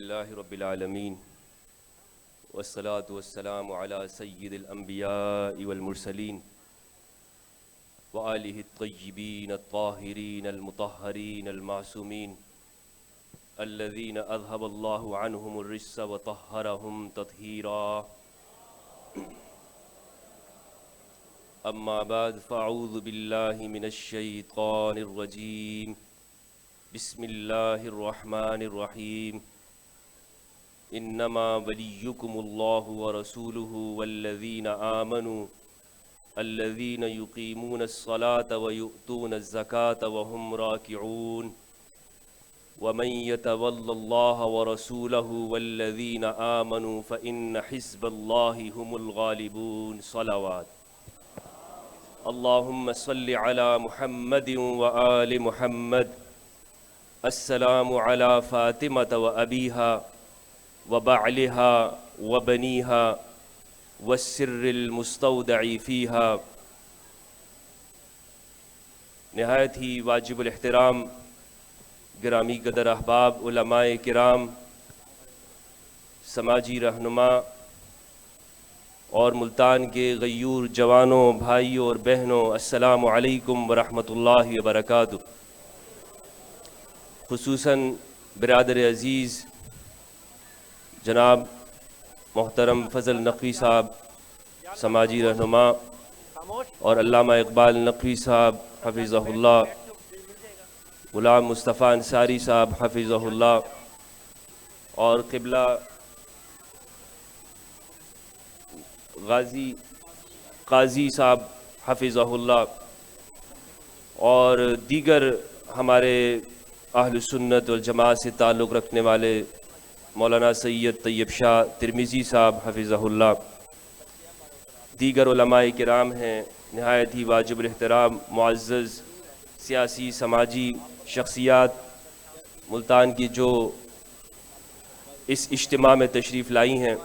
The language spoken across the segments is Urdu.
لله رب العالمين والصلاة والسلام على سيد الأنبياء والمرسلين وآله الطيبين الطاهرين المطهرين المعصومين الذين أذهب الله عنهم الرجس وطهرهم تطهيرا. أما بعد فأعوذ بالله من الشيطان الرجيم. بسم الله الرحمن الرحيم. انما وليكم الله ورسوله والذين آمنوا الذين يقيمون الصلاة ويؤتون الزكاة وهم راكعون ومن يتول الله ورسوله والذين آمنوا فإن حزب الله هم الغالبون. صلوات. اللهم صل على محمد وآل محمد. السلام على فاطمة وأبيها وبعلها وبنيها والسر المستودع فيها. نہایت ہی واجب الاحترام گرامی قدر احباب علماء کرام، سماجی رہنما اور ملتان کے غیور جوانوں، بھائیوں اور بہنوں، السلام علیکم ورحمۃ اللہ وبرکاتہ. خصوصاً برادر عزیز جناب محترم فضل نقوی صاحب سماجی رہنما اور علامہ اقبال نقوی صاحب حفظہ اللہ، غلام مصطفیٰ انصاری صاحب حفظہ اللہ، اور قبلہ قاضی صاحب حفظہ اللہ، اور دیگر ہمارے اہل سنت والجماعت سے تعلق رکھنے والے مولانا سید طیب شاہ ترمذی صاحب حفظہ اللہ، دیگر علماء کرام ہیں، نہایت ہی واجب الاحترام معزز سیاسی سماجی شخصیات ملتان کی جو اس اجتماع میں تشریف لائی ہیں.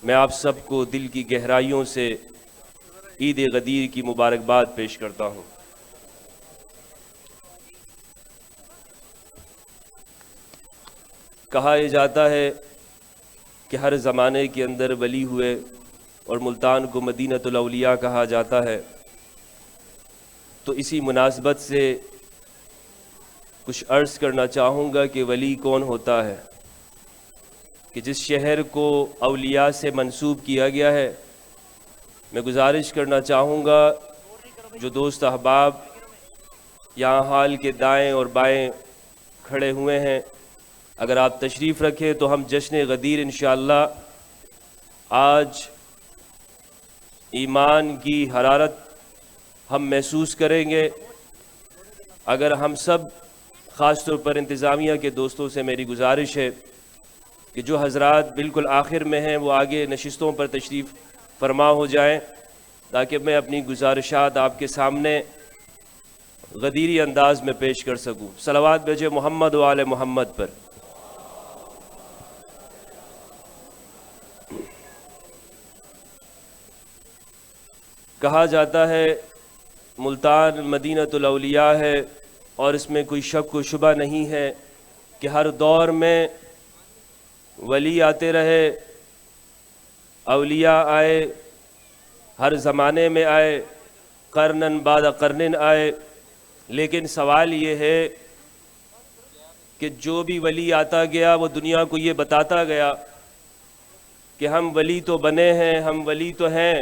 میں آپ سب کو دل کی گہرائیوں سے عید غدیر کی مبارکباد پیش کرتا ہوں. کہا یہ جاتا ہے کہ ہر زمانے کے اندر ولی ہوئے اور ملتان کو مدینۃ الاولیاء کہا جاتا ہے. تو اسی مناسبت سے کچھ عرض کرنا چاہوں گا کہ ولی کون ہوتا ہے، کہ جس شہر کو اولیاء سے منسوب کیا گیا ہے. میں گزارش کرنا چاہوں گا جو دوست احباب یہاں حال کے دائیں اور بائیں کھڑے ہوئے ہیں، اگر آپ تشریف رکھیں تو ہم جشن غدیر انشاءاللہ آج ایمان کی حرارت ہم محسوس کریں گے. اگر ہم سب، خاص طور پر انتظامیہ کے دوستوں سے میری گزارش ہے کہ جو حضرات بالکل آخر میں ہیں وہ آگے نشستوں پر تشریف فرما ہو جائیں، تاکہ میں اپنی گزارشات آپ کے سامنے غدیری انداز میں پیش کر سکوں. صلوات بھیجے محمد و آل محمد پر. کہا جاتا ہے ملتان مدینۃ الاولیاء ہے، اور اس میں کوئی شک و شبہ نہیں ہے کہ ہر دور میں ولی آتے رہے، اولیاء آئے، ہر زمانے میں آئے، قرنن بعد قرنن آئے. لیکن سوال یہ ہے کہ جو بھی ولی آتا گیا وہ دنیا کو یہ بتاتا گیا کہ ہم ولی تو بنے ہیں، ہم ولی تو ہیں،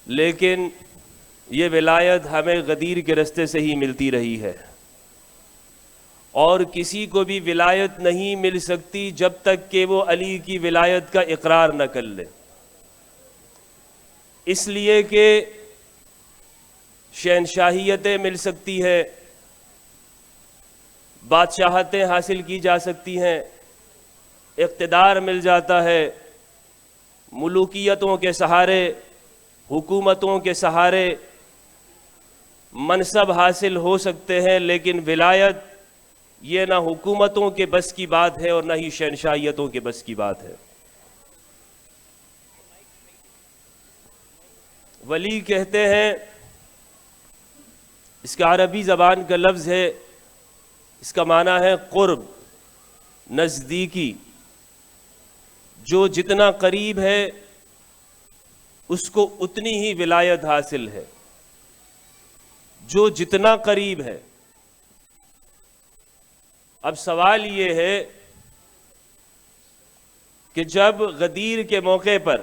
لیکن یہ ولایت ہمیں غدیر کے رستے سے ہی ملتی رہی ہے، اور کسی کو بھی ولایت نہیں مل سکتی جب تک کہ وہ علی کی ولایت کا اقرار نہ کر لے. اس لیے کہ شہنشاہیتیں مل سکتی ہے، بادشاہتیں حاصل کی جا سکتی ہیں، اقتدار مل جاتا ہے، ملوکیتوں کے سہارے، حکومتوں کے سہارے منصب حاصل ہو سکتے ہیں، لیکن ولایت یہ نہ حکومتوں کے بس کی بات ہے اور نہ ہی شہنشاہیتوں کے بس کی بات ہے. ولی کہتے ہیں، اس کا عربی زبان کا لفظ ہے، اس کا معنی ہے قرب. نزدیکی جو جتنا قریب ہے اس کو اتنی ہی ولایت حاصل ہے، جو جتنا قریب ہے۔ اب سوال یہ ہے کہ جب غدیر کے موقع پر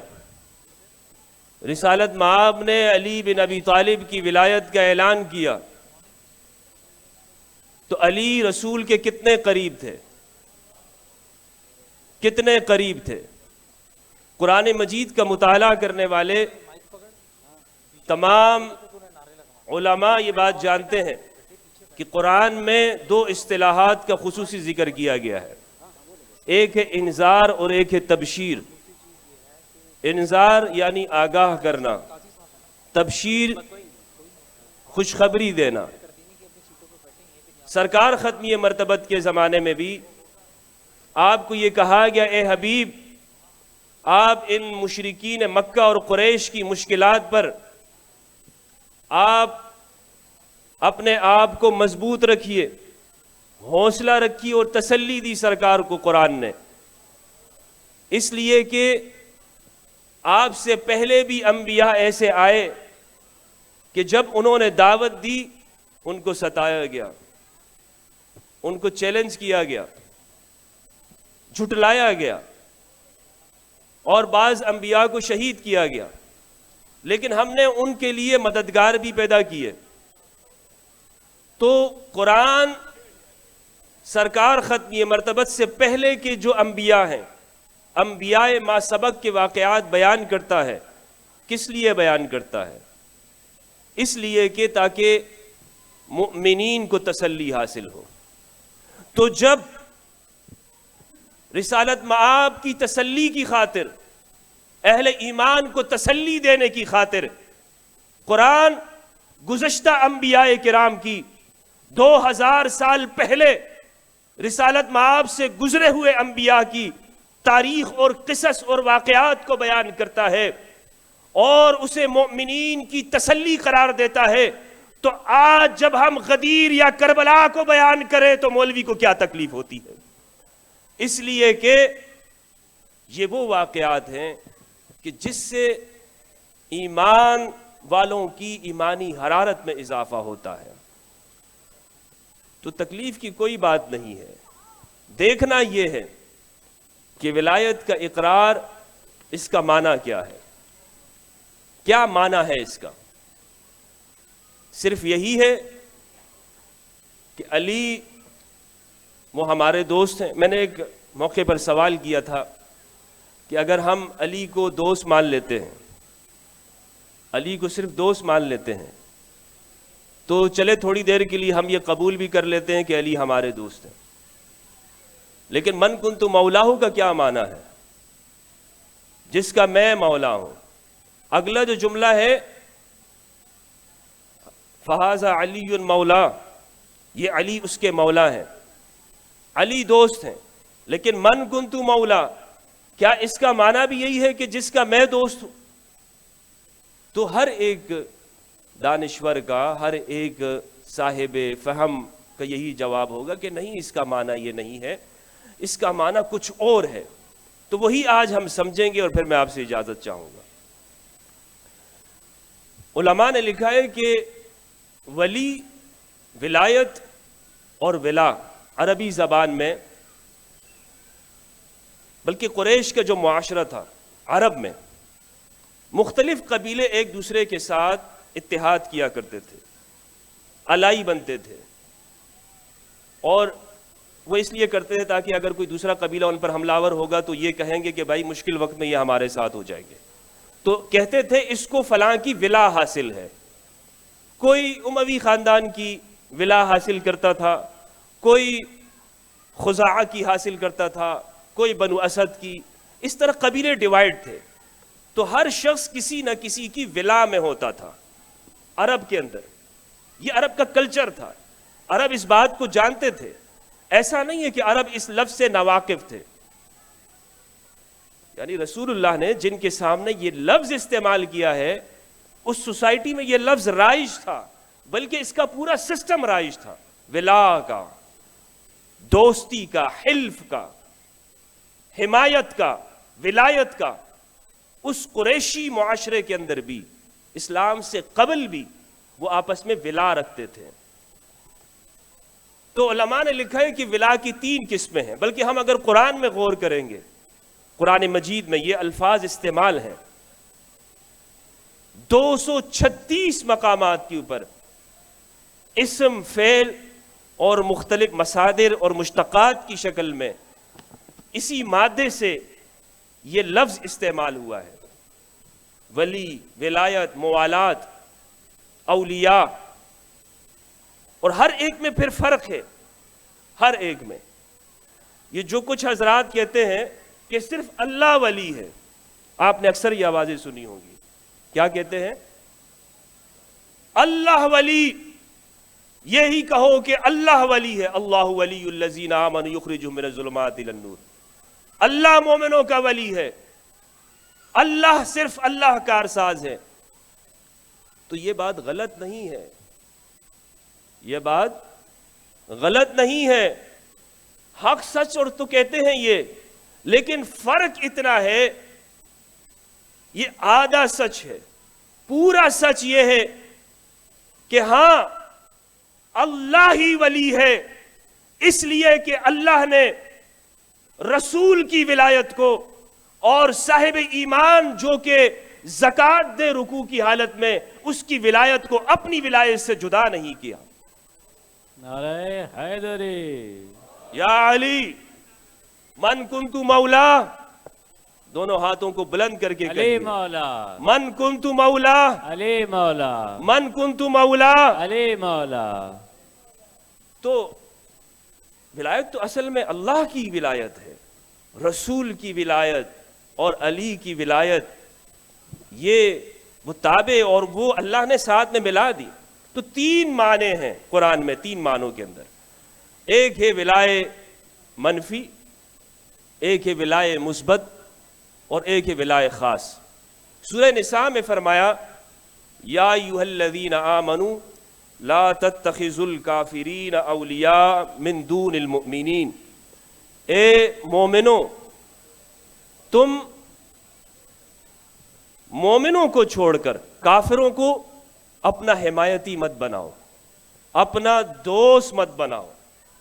رسالت مآب نے علی بن ابی طالب کی ولایت کا اعلان کیا تو علی رسول کے کتنے قریب تھے؟ کتنے قریب تھے؟ قرآن مجید کا مطالعہ کرنے والے تمام علماء یہ بات جانتے ہیں کہ قرآن میں دو اصطلاحات کا خصوصی ذکر کیا گیا ہے، ایک ہے انذار اور ایک ہے تبشیر۔ انذار یعنی آگاہ کرنا، تبشیر خوشخبری دینا۔ سرکار ختمی مرتبت کے زمانے میں بھی آپ کو یہ کہا گیا، اے حبیب آپ ان مشرکین مکہ اور قریش کی مشکلات پر آپ اپنے آپ کو مضبوط رکھیے، حوصلہ رکھیے، اور تسلی دی سرکار کو قرآن نے، اس لیے کہ آپ سے پہلے بھی انبیاء ایسے آئے کہ جب انہوں نے دعوت دی ان کو ستایا گیا، ان کو چیلنج کیا گیا، جھٹلایا گیا، اور بعض انبیاء کو شہید کیا گیا، لیکن ہم نے ان کے لیے مددگار بھی پیدا کیے۔ تو قرآن سرکار ختمی مرتبت سے پہلے کے جو انبیاء ہیں، انبیاء ما سبق کے واقعات بیان کرتا ہے۔ کس لیے بیان کرتا ہے؟ اس لیے کہ تاکہ مؤمنین کو تسلی حاصل ہو۔ تو جب رسالت مآب کی تسلی کی خاطر، اہل ایمان کو تسلی دینے کی خاطر قرآن گزشتہ انبیاء کرام کی 2000 سال پہلے رسالت مآب سے گزرے ہوئے انبیاء کی تاریخ اور قصص اور واقعات کو بیان کرتا ہے اور اسے مؤمنین کی تسلی قرار دیتا ہے، تو آج جب ہم غدیر یا کربلا کو بیان کریں تو مولوی کو کیا تکلیف ہوتی ہے؟ اس لیے کہ یہ وہ واقعات ہیں کہ جس سے ایمان والوں کی ایمانی حرارت میں اضافہ ہوتا ہے۔ تو تکلیف کی کوئی بات نہیں ہے۔ دیکھنا یہ ہے کہ ولایت کا اقرار، اس کا معنی کیا ہے؟ کیا معنی ہے اس کا؟ صرف یہی ہے کہ علی وہ ہمارے دوست ہیں۔ میں نے ایک موقع پر سوال کیا تھا کہ اگر ہم علی کو دوست مان لیتے ہیں، علی کو صرف دوست مان لیتے ہیں، تو چلے تھوڑی دیر کے لیے ہم یہ قبول بھی کر لیتے ہیں کہ علی ہمارے دوست ہیں، لیکن من کنت مولاہ کا کیا معنی ہے؟ جس کا میں مولا ہوں۔ اگلا جو جملہ ہے فہذا علی مولا، یہ علی اس کے مولا ہیں، علی دوست ہیں، لیکن من کنت مولا، کیا اس کا معنی بھی یہی ہے کہ جس کا میں دوست ہوں؟ تو ہر ایک دانشور کا، ہر ایک صاحب فہم کا یہی جواب ہوگا کہ نہیں، اس کا معنی یہ نہیں ہے، اس کا معنی کچھ اور ہے۔ تو وہی آج ہم سمجھیں گے اور پھر میں آپ سے اجازت چاہوں گا۔ علماء نے لکھا ہے کہ ولی، ولایت اور ولا عربی زبان میں، بلکہ قریش کا جو معاشرہ تھا عرب میں، مختلف قبیلے ایک دوسرے کے ساتھ اتحاد کیا کرتے تھے، الائی بنتے تھے، اور وہ اس لیے کرتے تھے تاکہ اگر کوئی دوسرا قبیلہ ان پر حملہ آور ہوگا تو یہ کہیں گے کہ بھائی مشکل وقت میں یہ ہمارے ساتھ ہو جائیں گے، تو کہتے تھے اس کو فلاں کی ولا حاصل ہے۔ کوئی اموی خاندان کی ولا حاصل کرتا تھا، کوئی خزاعہ کی حاصل کرتا تھا، کوئی بنو اسد کی، اس طرح قبیلے ڈیوائیڈ تھے، تو ہر شخص کسی نہ کسی کی ولا میں ہوتا تھا عرب کے اندر۔ یہ عرب کا کلچر تھا، عرب اس بات کو جانتے تھے۔ ایسا نہیں ہے کہ عرب اس لفظ سے ناواقف تھے، یعنی رسول اللہ نے جن کے سامنے یہ لفظ استعمال کیا ہے اس سوسائٹی میں یہ لفظ رائج تھا، بلکہ اس کا پورا سسٹم رائج تھا، ولا کا، دوستی کا، حلف کا، حمایت کا، ولایت کا، اس قریشی معاشرے کے اندر بھی، اسلام سے قبل بھی وہ آپس میں ولا رکھتے تھے۔ تو علماء نے لکھا ہے کہ ولا کی 3 قسمیں ہیں، بلکہ ہم اگر قرآن میں غور کریں گے، قرآن مجید میں یہ الفاظ استعمال ہیں 236 مقامات کے اوپر، اسم، فعل اور مختلف مصادر اور مشتقات کی شکل میں اسی مادے سے یہ لفظ استعمال ہوا ہے، ولی، ولایت، موالات، اولیاء، اور ہر ایک میں پھر فرق ہے، ہر ایک میں۔ یہ جو کچھ حضرات کہتے ہیں کہ صرف اللہ ولی ہے، آپ نے اکثر یہ آوازیں سنی ہوں گی، کیا کہتے ہیں؟ اللہ ولی، یہی کہو کہ اللہ ولی ہے، اللہ ولی الذین آمنوا یخرجہم من الظلمات الی النور، اللہ مومنوں کا ولی ہے، اللہ صرف اللہ کارساز ہے۔ تو یہ بات غلط نہیں ہے، یہ بات غلط نہیں ہے، حق سچ اور تو کہتے ہیں یہ، لیکن فرق اتنا ہے، یہ آدھا سچ ہے، پورا سچ یہ ہے کہ ہاں اللہ ہی ولی ہے، اس لیے کہ اللہ نے رسول کی ولایت کو اور صاحب ایمان جو کہ زکوٰۃ دے رکوع کی حالت میں، اس کی ولایت کو اپنی ولایت سے جدا نہیں کیا۔ نعرہ حیدری، یا علی من کنت مولا، دونوں ہاتھوں کو بلند کر کے علی کہیے، مولا، من کنت مولا، علی مولا، من کنت مولا۔ علی مولا۔ تو ولایت تو اصل میں اللہ کی ولایت ہے، رسول کی ولایت اور علی کی ولایت، یہ وہ تابع اور وہ اللہ نے ساتھ میں ملا دی۔ تو 3 معنی ہیں قرآن میں، 3 معنوں کے اندر، ایک ہے ولائے منفی، ایک ہے ولائے مثبت، اور ایک ہے ولائے خاص۔ سورہ نساء میں فرمایا یا ایھا الذین آمنوا لا تتخذوا الکافرین اولیاء من دون المؤمنین، اے مومنوں تم مومنوں کو چھوڑ کر کافروں کو اپنا حمایتی مت بناؤ، اپنا دوست مت بناؤ،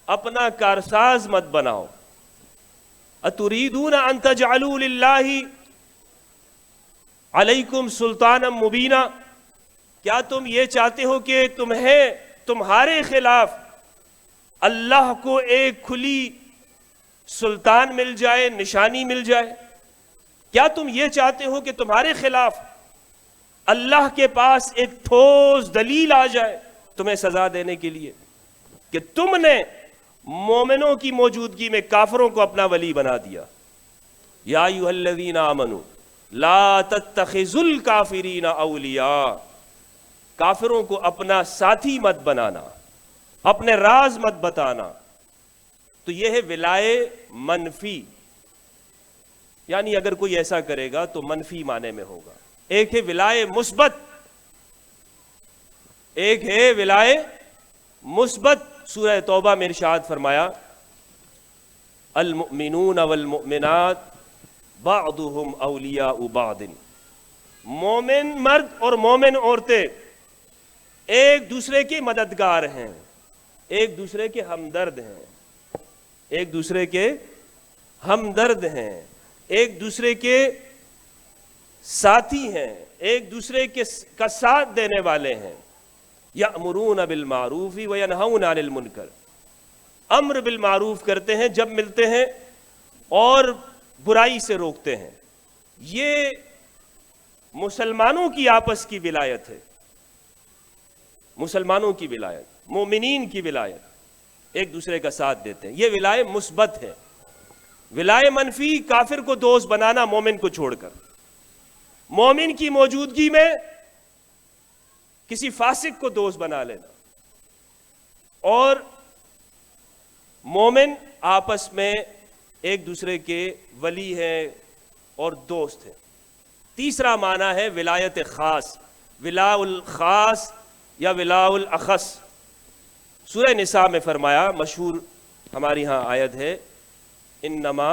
اپنا کارساز مت بناؤ۔ اتریدون ان تجعلوا للہ علیکم سلطانا مبینا، کیا تم یہ چاہتے ہو کہ تمہارے خلاف اللہ کو ایک کھلی سلطان مل جائے، نشانی مل جائے؟ کیا تم یہ چاہتے ہو کہ تمہارے خلاف اللہ کے پاس ایک ٹھوس دلیل آ جائے تمہیں سزا دینے کے لیے کہ تم نے مومنوں کی موجودگی میں کافروں کو اپنا ولی بنا دیا؟ یا ایھا الذین آمنوا لا تتخذوا الکافرین اولیاء، کافروں کو اپنا ساتھی مت بنانا، اپنے راز مت بتانا۔ تو یہ ہے ولائے منفی، یعنی اگر کوئی ایسا کرے گا تو منفی معنی میں ہوگا۔ ایک ہے ولائے مثبت، ایک ہے ولائے مثبت۔ سورہ توبہ میں ارشاد فرمایا المؤمنون والمؤمنات بعضهم اولیاء بعض، مومن مرد اور مومن عورتیں ایک دوسرے کے مددگار ہیں، ایک دوسرے کے ہمدرد ہیں، ایک دوسرے کے ہمدرد ہیں، ایک دوسرے کے ساتھی ہیں، ایک دوسرے کا ساتھ دینے والے ہیں۔ یأمرون بالمعروف وینہون عن المنکر، امر بالمعروف کرتے ہیں جب ملتے ہیں اور برائی سے روکتے ہیں۔ یہ مسلمانوں کی آپس کی ولایت ہے، مسلمانوں کی ولایت، مومنین کی ولایت، ایک دوسرے کا ساتھ دیتے ہیں، یہ ولایہ مثبت ہے۔ ولایہ منفی، کافر کو دوست بنانا مومن کو چھوڑ کر، مومن کی موجودگی میں کسی فاسق کو دوست بنا لینا، اور مومن آپس میں ایک دوسرے کے ولی ہیں اور دوست ہیں۔ تیسرا معنی ہے ولایت خاص، ولاء الخاص یا ولاء الاخص۔ سورہ نساء میں فرمایا، مشہور ہماری ہاں آیت ہے، انما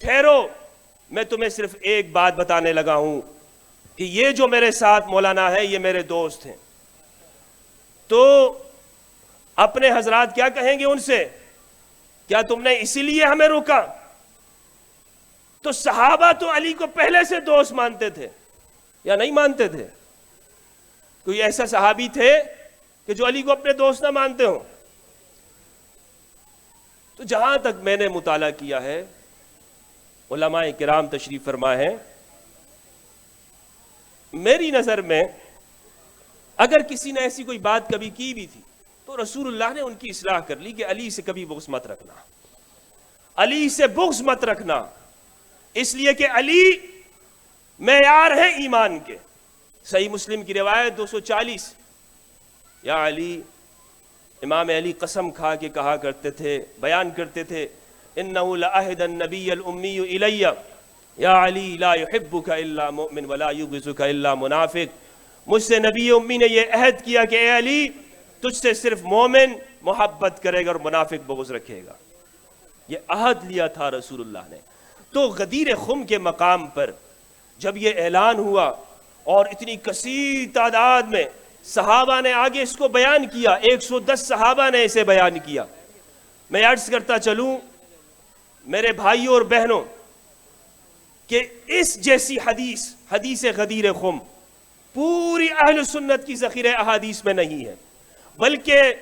ٹھہرو، میں تمہیں صرف ایک بات بتانے لگا ہوں کہ یہ جو میرے ساتھ مولانا ہے یہ میرے دوست ہیں، تو اپنے حضرات کیا کہیں گے ان سے؟ کیا تم نے اسی لیے ہمیں روکا؟ تو صحابہ تو علی کو پہلے سے دوست مانتے تھے یا نہیں مانتے تھے؟ کوئی ایسا صحابی تھے کہ جو علی کو اپنے دوست نہ مانتے ہوں؟ تو جہاں تک میں نے مطالعہ کیا ہے، علماء کرام تشریف فرما ہیں، میری نظر میں اگر کسی نے ایسی کوئی بات کبھی کی بھی تھی تو رسول اللہ نے ان کی اصلاح کر لی کہ علی سے کبھی بغض مت رکھنا، علی سے بغض مت رکھنا، اس لیے کہ علی معیار ہے ایمان کے۔ صحیح مسلم کی روایت 240، یا علی، امام علی قسم کھا کے کہا کرتے تھے، بیان کرتے تھے، انہو لعہد النبی الامی الی یا علی لا یحبک الا مؤمن ولا یبغضک الا منافق۔ مجھ سے نبی امی نے یہ عہد کیا کہ اے علی، تجھ سے صرف مومن محبت کرے گا اور منافق بغض رکھے گا۔ یہ عہد لیا تھا رسول اللہ نے۔ تو غدیر خم کے مقام پر جب یہ اعلان ہوا اور اتنی کثیر تعداد میں صحابہ نے آگے اس کو بیان کیا، 110 صحابہ نے اسے بیان کیا، میں عرض کرتا چلوں میرے بھائیوں اور بہنوں کہ اس جیسی حدیث غدیر خم پوری اہل سنت کی ذخیرہ احادیث میں نہیں ہے، بلکہ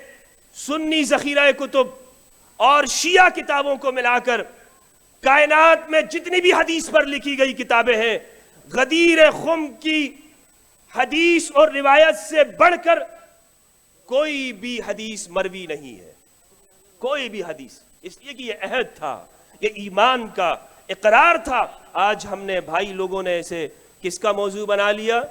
سنی ذخیرہ کتب اور شیعہ کتابوں کو ملا کر کائنات میں جتنی بھی حدیث پر لکھی گئی کتابیں ہیں، غدیر خم کی حدیث اور روایت سے بڑھ کر کوئی بھی حدیث مروی نہیں ہے، کوئی بھی حدیث، اس لیے کہ یہ عہد تھا، یہ ایمان کا اقرار تھا۔ آج ہم نے بھائی لوگوں نے اسے کس کا موضوع بنا لیا؟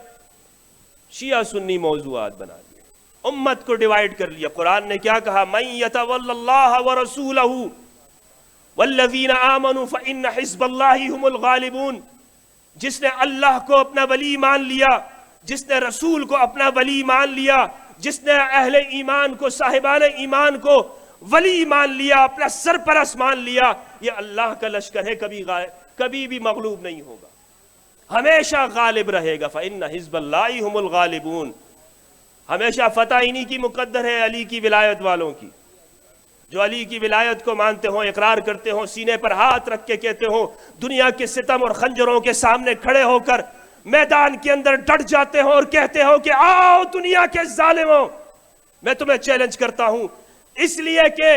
شیعہ سنی موضوعات بنا لیا، امت کو ڈیوائیڈ کر لیا۔ قرآن نے کیا کہا؟ من یتول اللہ ورسولہ والذین آمنوا فإن حزب اللہ هم الغالبون۔ جس نے اللہ کو اپنا ولی مان لیا، جس نے رسول کو اپنا ولی مان لیا، جس نے اہل ایمان کو، صاحبان ایمان کو ولی مان لیا، اپنا سرپرست مان لیا، یہ اللہ کا لشکر ہے، کبھی بھی مغلوب نہیں ہوگا، ہمیشہ غالب رہے گا۔ فإن حزب اللہ هم الغالبون، ہمیشہ فتح انہی کی مقدر ہے، علی کی ولایت والوں کی۔ جو علی کی ولایت کو مانتے ہوں، اقرار کرتے ہوں، سینے پر ہاتھ رکھ کے کہتے ہوں، دنیا کے ستم اور خنجروں کے سامنے کھڑے ہو کر میدان کے اندر ڈٹ جاتے ہوں اور کہتے ہوں کہ آؤ دنیا کے ظالموں، میں تمہیں چیلنج کرتا ہوں، اس لیے کہ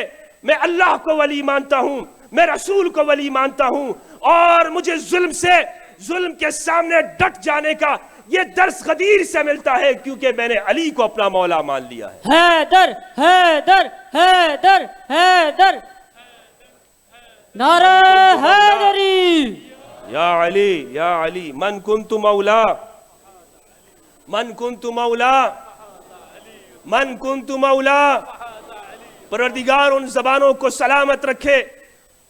میں اللہ کو ولی مانتا ہوں، میں رسول کو ولی مانتا ہوں، اور مجھے ظلم کے سامنے ڈٹ جانے کا یہ درس غدیر سے ملتا ہے، کیونکہ میں نے علی کو اپنا مولا مان لیا ہے۔ حیدر حیدر حیدر حیدر، نعرہ حیدری۔ یا علی من کنت مولا، من کنت مولا، من کنت مولا۔ پروردگار ان زبانوں کو سلامت رکھے،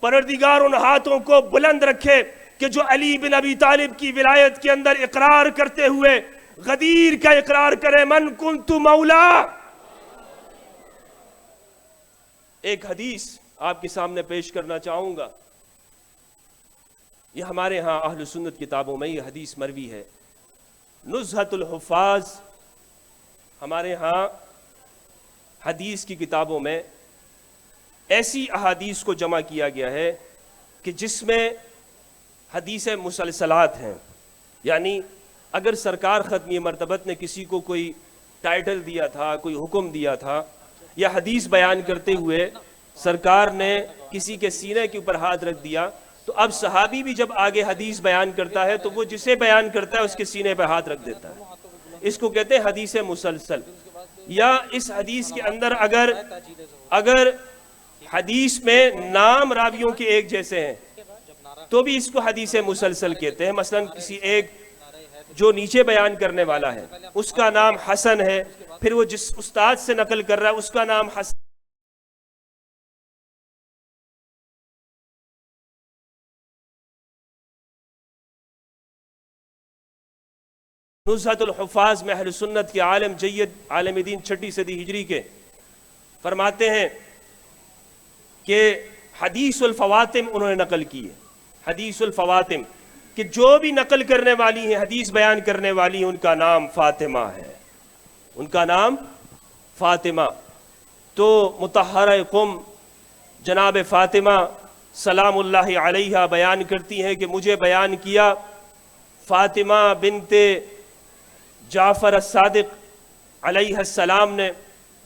پروردگار ان ہاتھوں کو بلند رکھے کہ جو علی بن ابی طالب کی ولایت کے اندر اقرار کرتے ہوئے غدیر کا اقرار کرے، من کنت مولا۔ ایک حدیث آپ کے سامنے پیش کرنا چاہوں گا، یہ ہمارے ہاں اہل سنت کتابوں میں یہ حدیث مروی ہے۔ نزہۃ الحفاظ، ہمارے ہاں حدیث کی کتابوں میں ایسی احادیث کو جمع کیا گیا ہے کہ جس میں حدیث مسلسلات ہیں، یعنی اگر سرکار ختمی مرتبت نے کسی کو کوئی ٹائٹل دیا تھا، کوئی حکم دیا تھا، یا حدیث بیان کرتے ہوئے سرکار نے کسی کے سینے کے اوپر ہاتھ رکھ دیا، تو اب صحابی بھی جب آگے حدیث بیان کرتا ہے تو وہ جسے بیان کرتا ہے اس کے سینے پہ ہاتھ رکھ دیتا ہے، اس کو کہتے ہیں حدیث مسلسل۔ یا اس حدیث کے اندر اگر حدیث میں نام راویوں کے ایک جیسے ہیں تو بھی اس کو حدیث مسلسل کہتے ہیں۔ مثلا کسی ایک جو نیچے بیان کرنے والا ہے اس کا نام حسن ہے، پھر وہ جس استاد سے نقل کر رہا ہے اس کا نام حسن۔ نزہۃ الحفاظ میں اہل سنت کے عالم جید، عالم دین 6 صدی ہجری کے، فرماتے ہیں کہ حدیث الفواتم انہوں نے نقل کی ہے۔ حدیث الفواتم، کہ جو بھی نقل کرنے والی ہیں، حدیث بیان کرنے والی ہیں، ان کا نام فاطمہ ہے، ان کا نام فاطمہ۔ تو مطہرہ قم جناب فاطمہ سلام اللہ علیہا بیان کرتی ہیں کہ مجھے بیان کیا فاطمہ بنت جعفر الصادق علیہ السلام نے،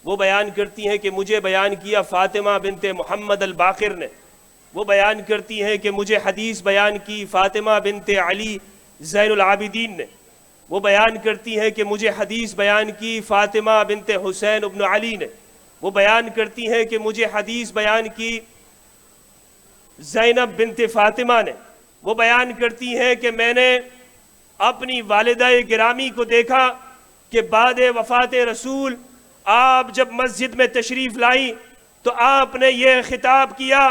وہ بیان کرتی ہیں کہ مجھے بیان کیا فاطمہ بنت محمد الباقر نے، وہ بیان کرتی ہیں کہ مجھے حدیث بیان کی فاطمہ بنت علی زین العابدین نے، وہ بیان کرتی ہیں کہ مجھے حدیث بیان کی فاطمہ بنت حسین ابن علی نے، وہ بیان کرتی ہیں کہ مجھے حدیث بیان کی زینب بنت فاطمہ نے، وہ بیان کرتی ہیں کہ میں نے اپنی والدہ گرامی کو دیکھا کہ بعد وفات رسول آپ جب مسجد میں تشریف لائیں تو آپ نے یہ خطاب کیا،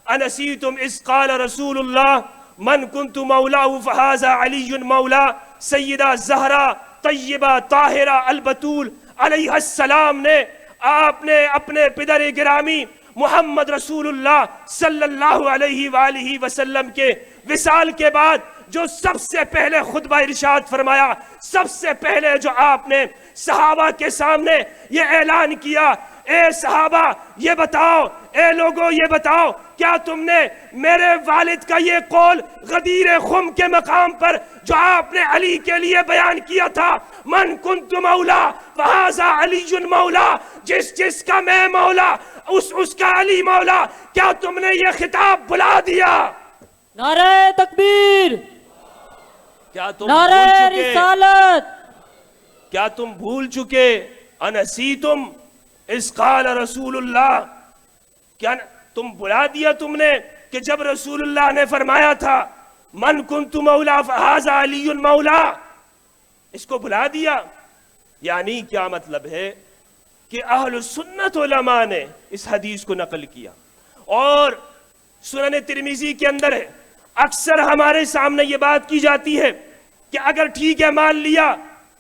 انسیتم اذ قال رسول اللہ من کنت مولاہ فہذا علی مولا سیدہ زہرا طیبہ طاہرہ البتول علیہ السلام نے، آپ نے اپنے پدر گرامی محمد رسول اللہ صلی اللہ علیہ وآلہ وسلم کے وصال کے بعد جو سب سے پہلے خطبہ ارشاد فرمایا، سب سے پہلے جو آپ نے صحابہ کے سامنے یہ اعلان کیا، اے صحابہ یہ بتاؤ، اے لوگو یہ بتاؤ، کیا تم نے میرے والد کا یہ قول غدیر خم کے مقام پر جو آپ نے علی کے لیے بیان کیا تھا، من کنت مولا فہذا علی مولا، جس کا میں مولا اس کا علی مولا، کیا تم نے یہ خطاب بلا دیا؟ نعرہ تکبیر، کیا تم نعرہ بھول چکے؟ رسالت، کیا تم بھول چکے؟ انسیتم اذ قال رسول اللہ، کیا تم بلا دیا تم نے کہ جب رسول اللہ نے فرمایا تھا من کنت مولا فہذا علی مولا، اس کو بلا دیا؟ یعنی کیا مطلب ہے کہ اہل سنت علماء نے اس حدیث کو نقل کیا، اور سنن ترمذی کے اندر ہے، اکثر ہمارے سامنے یہ بات کی جاتی ہے کہ اگر ٹھیک ہے مان لیا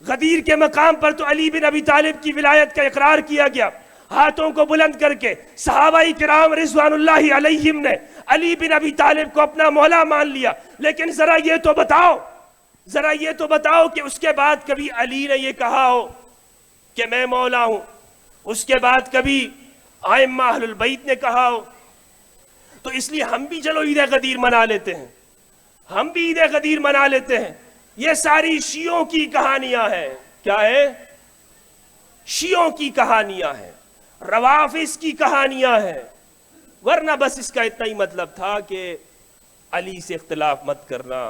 غدیر کے مقام پر تو علی بن ابی طالب کی ولایت کا اقرار کیا گیا، ہاتھوں کو بلند کر کے صحابہ کرام رضوان اللہ علیہم نے علی بن ابی طالب کو اپنا مولا مان لیا، لیکن ذرا یہ تو بتاؤ کہ اس کے بعد کبھی علی نے یہ کہا ہو کہ میں مولا ہوں، اس کے بعد کبھی ائمہ اہل البیت نے کہا ہو؟ تو اس لیے ہم بھی چلو عید غدیر منا لیتے ہیں، ہم بھی عید غدیر منا لیتے ہیں۔ یہ ساری شیعوں کی کہانیاں ہیں، کیا ہے؟ شیعوں کی کہانیاں ہیں، روافض کی کہانیاں ہیں، ورنہ بس اس کا اتنا ہی مطلب تھا کہ علی سے اختلاف مت کرنا،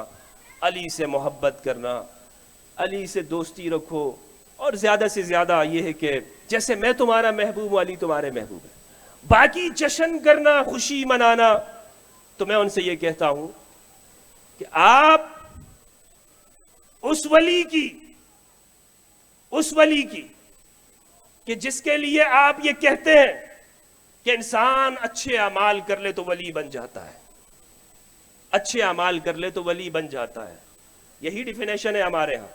علی سے محبت کرنا، علی سے دوستی رکھو، اور زیادہ سے زیادہ یہ ہے کہ جیسے میں تمہارا محبوب ہوں علی تمہارے محبوب ہے۔ باقی جشن کرنا، خوشی منانا، تو میں ان سے یہ کہتا ہوں کہ آپ اس ولی کی کہ جس کے لیے آپ یہ کہتے ہیں کہ انسان اچھے اعمال کر لے تو ولی بن جاتا ہے، اچھے اعمال کر لے تو ولی بن جاتا ہے، یہی ڈیفینیشن ہے ہمارے ہاں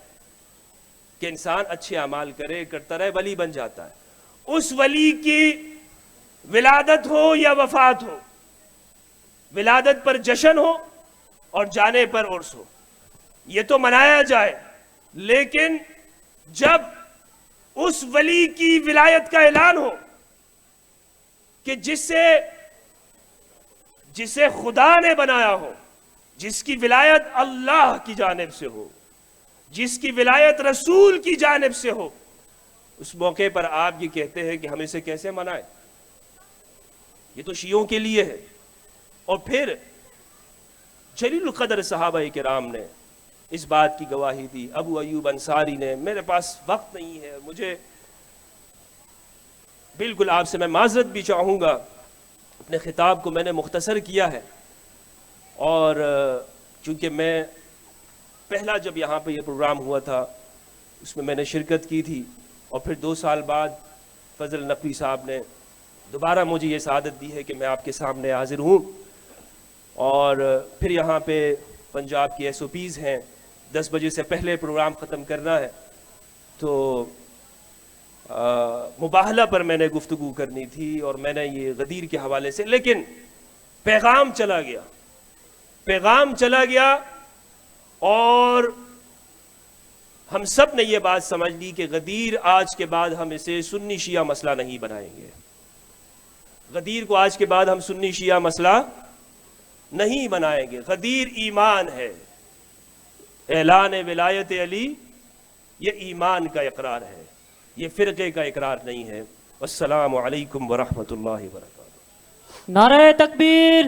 کہ انسان اچھے اعمال کرتا رہے ولی بن جاتا ہے۔ اس ولی کی ولادت ہو یا وفات ہو، ولادت پر جشن ہو اور جانے پر عرس ہو، یہ تو منایا جائے، لیکن جب اس ولی کی ولایت کا اعلان ہو کہ جسے خدا نے بنایا ہو، جس کی ولایت اللہ کی جانب سے ہو، جس کی ولایت رسول کی جانب سے ہو، اس موقع پر آپ یہ کہتے ہیں کہ ہم اسے کیسے منائیں؟ یہ تو شیعوں کے لیے ہے۔ اور پھر جلیل القدر صحابہ کرام نے اس بات کی گواہی دی، ابو ایوب انصاری نے، میرے پاس وقت نہیں ہے، مجھے بالکل آپ سے میں معذرت بھی چاہوں گا، اپنے خطاب کو میں نے مختصر کیا ہے، اور چونکہ میں پہلا جب یہاں پہ یہ پروگرام ہوا تھا اس میں نے شرکت کی تھی، اور پھر 2 سال بعد فضل نقوی صاحب نے دوبارہ مجھے یہ سعادت دی ہے کہ میں آپ کے سامنے حاضر ہوں، اور پھر یہاں پہ پنجاب کی SOPs ہیں، 10 بجے سے پہلے پروگرام ختم کرنا ہے، تو مباہلہ پر میں نے گفتگو کرنی تھی، اور میں نے یہ غدیر کے حوالے سے، لیکن پیغام چلا گیا، پیغام چلا گیا اور ہم سب نے یہ بات سمجھ لی کہ غدیر آج کے بعد ہم اسے سنی شیعہ مسئلہ نہیں بنائیں گے. غدیر کو آج کے بعد ہم سنی شیعہ مسئلہ نہیں بنائیں گے. غدیر ایمان ہے. اعلان ولایت علی یہ ایمان کا اقرار ہے, یہ فرقے کا اقرار نہیں ہے. والسلام علیکم ورحمۃ اللہ وبرکاتہ. نعرہ تکبیر.